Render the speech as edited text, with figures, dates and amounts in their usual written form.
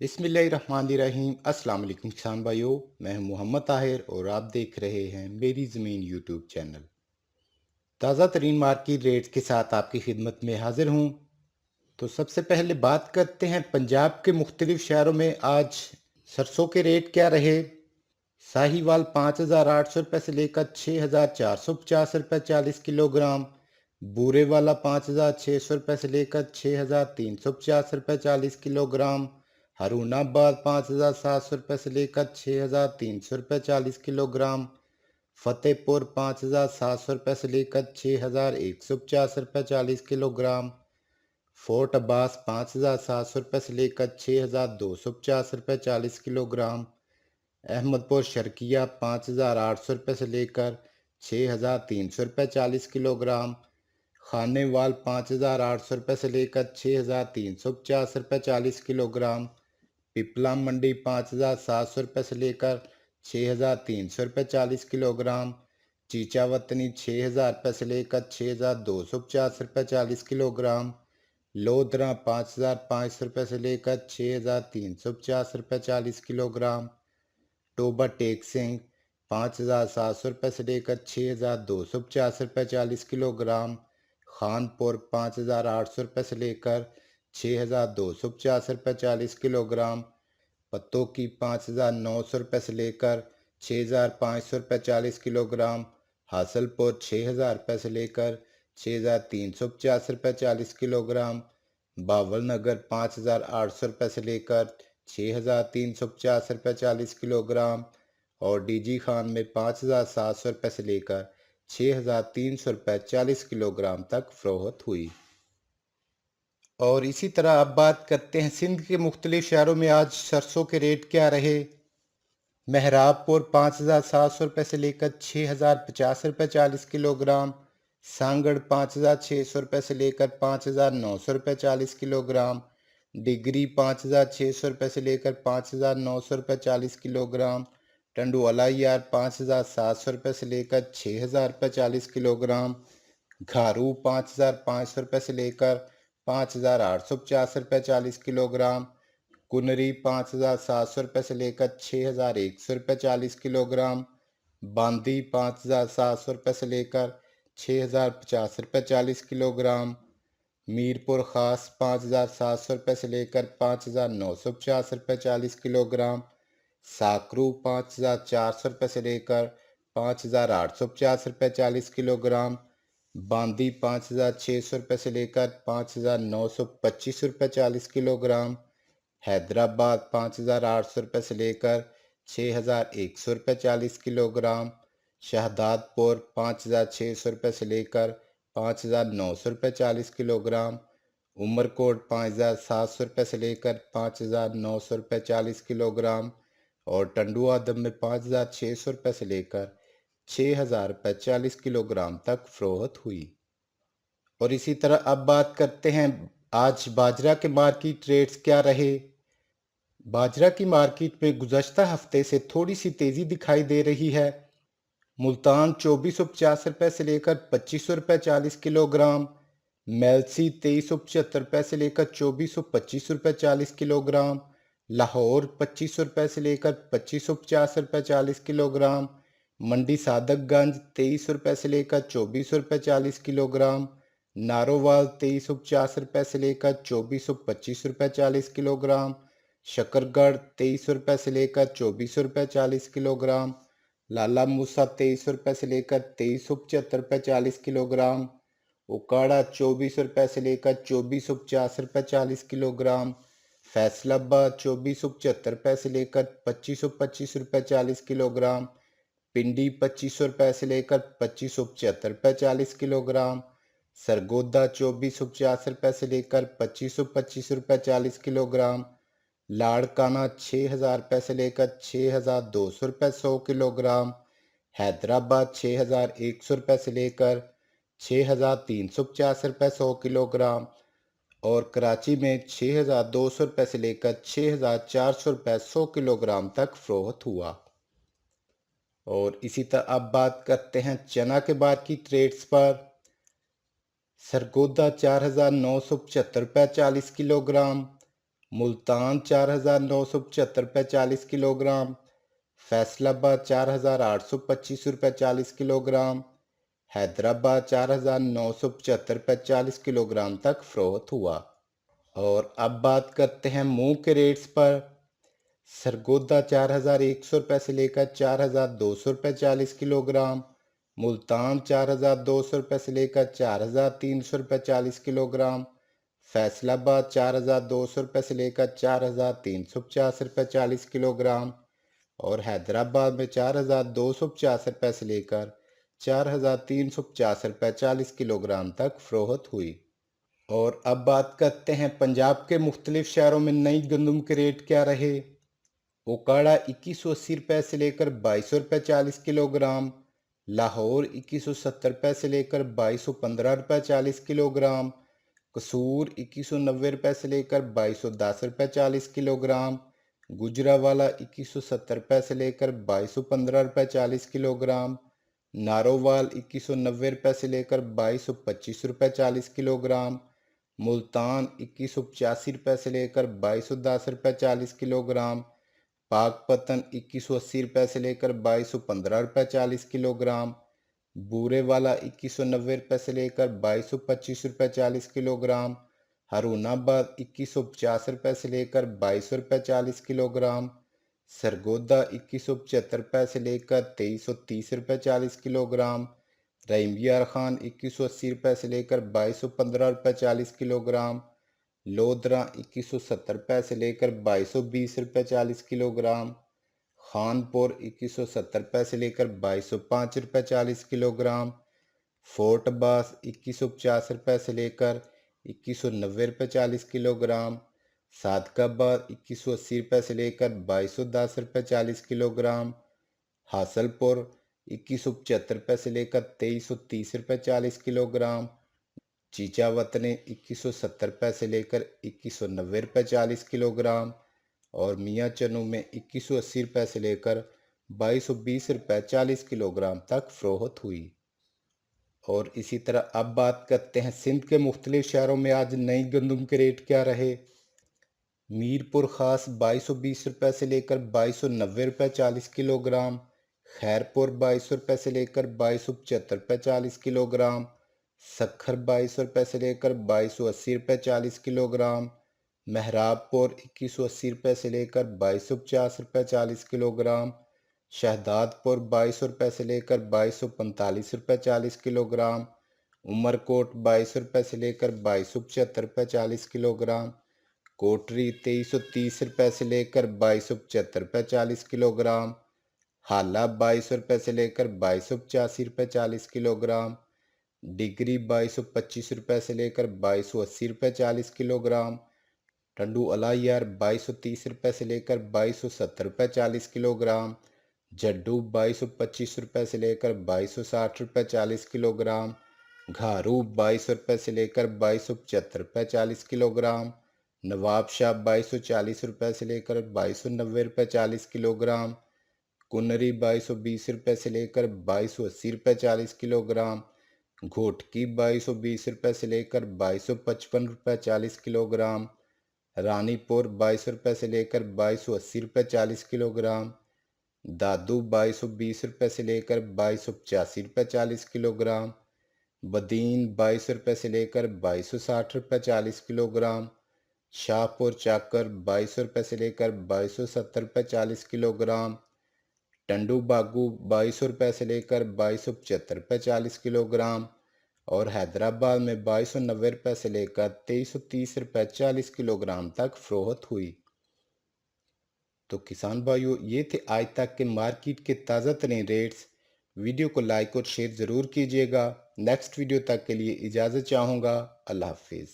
बिस्मिल्लाहिर्रहमानिर्रहीम। अस्सलाम वालेकुम किसान भाइयों, मैं हूं मोहम्मद ताहिर और आप देख रहे हैं मेरी ज़मीन यूट्यूब चैनल। ताज़ा तरीन मार्केट रेट्स के साथ आपकी खिदमत में हाजिर हूं। तो सबसे पहले बात करते हैं पंजाब के मुख्तलिफ शहरों में आज सरसों के रेट क्या रहे। साहिवाल 5,800 रुपये से लेकर 6,450 रुपये 40 किलोग्राम। बूरे वाला 5,600 रुपये से लेकर 6,350 रुपये 40 किलोग्राम। हरुणाबाद 5,700 रुपये से लेकर 6,300 रुपये 40 किलोग्राम। फतेहपुर 5,700 रुपये से लेकर 6,150 रुपये 40 किलोग्राम। फोर्ट अब्बास 5,700 रुपये से लेकर 6,250 रुपये 40 किलोग्राम। अहमदपुर शर्किया 5,800 रुपये से लेकर 6,300 रुपये 40 किलोग्राम। खानेवाल 5,800 रुपये से लेकर 6,350 रुपये 40 किलोग्राम। पिपला मंडी 5,700 रुपये से लेकर 6,300 रुपये 40 किलोग्राम। चीचावतनी 6,000 रुपये से लेकर 6,250 रुपये 40 किलोग्राम। लोधरा 5,500 रुपये से लेकर 6,350 रुपये 40 किलोग्राम। टोबा टेक सिंह 5,700 रुपये से लेकर 6,250 रुपये 40 किलोग्राम। खानपुर 5,800 रुपये से लेकर 6,250 रुपये 40 किलोग्राम। पत्तों की 5,900 रुपये से लेकर 6,500 रुपये 40 किलोग्राम। हासलपुर 6,000 रुपये से लेकर 6,350 रुपये 40 किलोग्राम। बावल नगर 5,800 रुपये से लेकर 6,350 रुपये 40 किलोग्राम। और डीजी खान में 5,700 रुपये से लेकर 6,300 रुपये 40 किलोग्राम तक फरोख्त हुई। और इसी तरह अब बात करते हैं सिंध के मुख्तलिफ शहरों में आज सरसों के रेट क्या रहे। मेहराबपुर 5,700 रुपये से लेकर 6,050 रुपये 40 किलोग्राम। सांगड़ 5,600 रुपये से लेकर 5,900 रुपये 40 किलोग्राम। डिगरी 5,600 रुपये से लेकर 5,900 रुपये 40 किलोग्राम। टंडुआला यार 5,700 रुपये से लेकर 6,000 रुपये 40 किलोग्राम। घारू 5,500 रुपये से लेकर 5,850 रुपये 40 किलोग्राम। कुनरी 5,700 रुपये से लेकर 6,100 रुपये 40 किलोग्राम। बांदी 5,700 रुपये से लेकर 6,050 रुपये 40 किलोग्राम। मीरपुर खास 5,700 रुपये से लेकर 5,950 रुपये 40 किलोग्राम। साकरू 5,400 रुपये से लेकर 5,850 रुपये 40 किलोग्राम। बांदी 5,600 रुपये से लेकर 5,925 रुपये 40 किलोग्राम। हैदराबाद 5,800 रुपये से लेकर 6,100 रुपये 40 किलोग्राम। शहदादपुर 5,600 रुपये से लेकर 5,900 रुपये 40 किलोग्राम। उमरकोट 5,700 रुपये से लेकर 5,900 रुपये 40 किलोग्राम। और टंडुआदम में 5,600 रुपये से लेकर 6,000 रुपये 40 किलोग्राम तक फरोख्त हुई। और इसी तरह अब बात करते हैं आज बाजरा के मार्केट रेट्स क्या रहे। बाजरा की मार्केट में गुज़श्ता हफ्ते से थोड़ी सी तेज़ी दिखाई दे रही है। मुल्तान 2,450 रुपये से लेकर 2,500 रुपये 40 किलोग्राम। मेलसी 2,375 रुपये से लेकर 2,425 रुपये 40 किलोग्राम। लाहौर 2,500 रुपये से लेकर 2,550 रुपये 40 किलोग्राम। मंडी सादकगंज 2,300 रुपये से लेकर 2,400 रुपये 40 किलोग्राम। नारोवाल 2,350 रुपये से लेकर 2,425 रुपये 40 किलोग्राम। शकरगढ़ 2,300 रुपये से लेकर 2,400 रुपये 40 किलोग्राम। लाला मूसा 2,300 रुपये से लेकर 2,375 रुपये 40 किलोग्राम। उकाड़ा 2,400 रुपये से लेकर 2,450 रुपये 40 किलोग्राम। फैसलाबाद 2,475 रुपये से लेकर 2,525 रुपये 40 किलोग्राम। पिंडी 2,500 रुपये से लेकर 2,575 रुपये 40 किलोग्राम। सरगोदा 2,450 रुपये से लेकर 2,525 रुपये 40 किलोग्राम। लाड़काना 6,000 रुपये से लेकर 6,200 रुपये 100 किलोग्राम। हैदराबाद 6,100 रुपये से लेकर 6,350 रुपये 100 किलोग्राम। और कराची में 6,200 रुपये से लेकर 6,400 रुपये 100 किलोग्राम तक फरोख्त हुआ। और इसी तरह अब बात करते हैं चना के मार्केट रेट्स पर। सरगोदा 4,975 रुपये 40 किलोग्राम। मुल्तान 4,975 रुपये 40 किलोग्राम, फैसलाबाद 4,825 रुपये 40 किलोग्राम, हैदराबाद 4,975 रुपये 40 किलोग्राम तक फरोख्त हुआ। और अब बात करते हैं मूंग के रेट्स पर। सरगोदा 4,100 रुपये से लेकर 4,200 रुपये 40 किलोग्राम, मुल्तान 4,200 रुपये से लेकर 4,300 रुपये 40 किलोग्राम, फैसलाबाद 4,200 रुपये से लेकर 4,350 रुपये 40 किलोग्राम और हैदराबाद में 4,250 रुपये से लेकर 4,350 रुपये 40 किलोग्राम तक फरोख्त हुई। और अब बात करते हैं पंजाब के मुख्तलिफ शहरों में नई गंदम के रेट क्या रहे। ओकाड़ा 2180 रुपये से लेकर 2200 रुपये 40 किलोग्राम, लाहौर 2170 रुपये से लेकर 2215 रुपये 40 किलोग्राम, कसूर 2190 रुपये से लेकर 2210 रुपये 40 किलोग्राम, गुजरावाला 2170 रुपये से लेकर 2215 रुपये 40 किलोग्राम, नारोवाल 2190 रुपये से लेकर 2225 रुपये 40 किलोग्राम, मुल्तान 2185 रुपये से लेकर 2210 रुपये 40 किलोग्राम, पाकपतन 2180 रुपये से लेकर 2215 रुपये 40 किलोग्राम, बूरेवाला 2190 रुपये से लेकर 2225 रुपये 40 किलोग्राम, हरुणाबाद 2150 रुपये से लेकर 2200 रुपये 40 किलोग्राम, सरगोदा 2175 रुपये से लेकर 2330 रुपये 40 किलोग्राम, रहीमयार खान 2180 रुपये से लेकर 2215 रुपये 40 किलोग्राम, लोधरा 2170 रुपये से लेकर 2220 रुपये 40 किलोग्राम, खानपुर 2170 रुपये से लेकर 2205 रुपये 40 किलोग्राम, फोर्ट बास 2150 रुपये से लेकर 2190 रुपये 40 किलोग्राम, सादकाबाद 2180 रुपये से लेकर 2210 रुपये 40 किलोग्राम, हासलपुर 2175 रुपये से लेकर 2330 रुपये 40 किलोग्राम, चीचावतने 2170 रुपये से लेकर 2190 रुपये 40 किलोग्राम और मियाँ चनू में 2180 रुपये से लेकर 2220 रुपये 40 किलोग्राम तक फरोख्त हुई। और इसी तरह अब बात करते हैं सिंध के मुख्तलिफ शहरों में आज नई गंदम के रेट क्या रहे। मीरपुर खास 2220 रुपये से लेकर 2290 रुपये 40 किलोग्राम, खैरपुर 2200 रुपये से लेकर 2275 रुपये 40 किलोग्राम, सखर 2200 रुपये से लेकर 2280 रुपये 40 किलोग्राम, महराबपुर 2180 रुपये से लेकर 2250 रुपये 40 किलोग्राम, शहदादपुर 2200 रुपये से लेकर 2245 रुपये 40 किलोग्राम, उमरकोट 2200 रुपये से लेकर 2275 रुपये 40 किलोग्राम, कोटरी 2330 रुपये से लेकर 2275 रुपये 40 किलोग्राम, हाला 2200 रुपये से लेकर 2285 रुपये 40 किलोग्राम, डिग्री 2225 रुपये से लेकर 2280 रुपये 40 किलोग्राम, टंडू अलायार 2230 रुपये से लेकर 2270 रुपये 40 किलोग्राम, जड्डू 2225 रुपये से लेकर 2260 रुपये 40 किलोग्राम, घारू 2200 रुपये से लेकर 2275 रुपये 40 किलोग्राम, नवाबशाह 2240 रुपये से लेकर 2290 रुपये 40 किलोग्राम, कुनरी 2220 रुपये से लेकर 2280 रुपये 40 किलोग्राम, घोटकी 2220 रुपये से लेकर 2255 रुपये 40 किलोग्राम, रानीपुर 2200 रुपये से लेकर 2280 रुपये 40 किलोग्राम, दादू 2220 रुपये से लेकर 2285 रुपये 40 किलोग्राम, बदीन 2200 रुपये से लेकर 2260 रुपये 40 किलोग्राम, शाहपुर चाकर 2200 रुपये से लेकर 2270 रुपये 40 किलोग्राम, टंडू बागू 2200 रुपये से लेकर 2275 रुपये 40 किलोग्राम और हैदराबाद में 2290 रुपये से लेकर 2330 रुपये 40 किलोग्राम तक फरोख्त हुई। तो किसान भाइयों, ये थे आज तक के मार्केट के ताज़ा तरीन रेट्स। वीडियो को लाइक और शेयर ज़रूर कीजिएगा। नेक्स्ट वीडियो तक के लिए इजाज़त चाहूँगा। अल्लाह हाफिज़।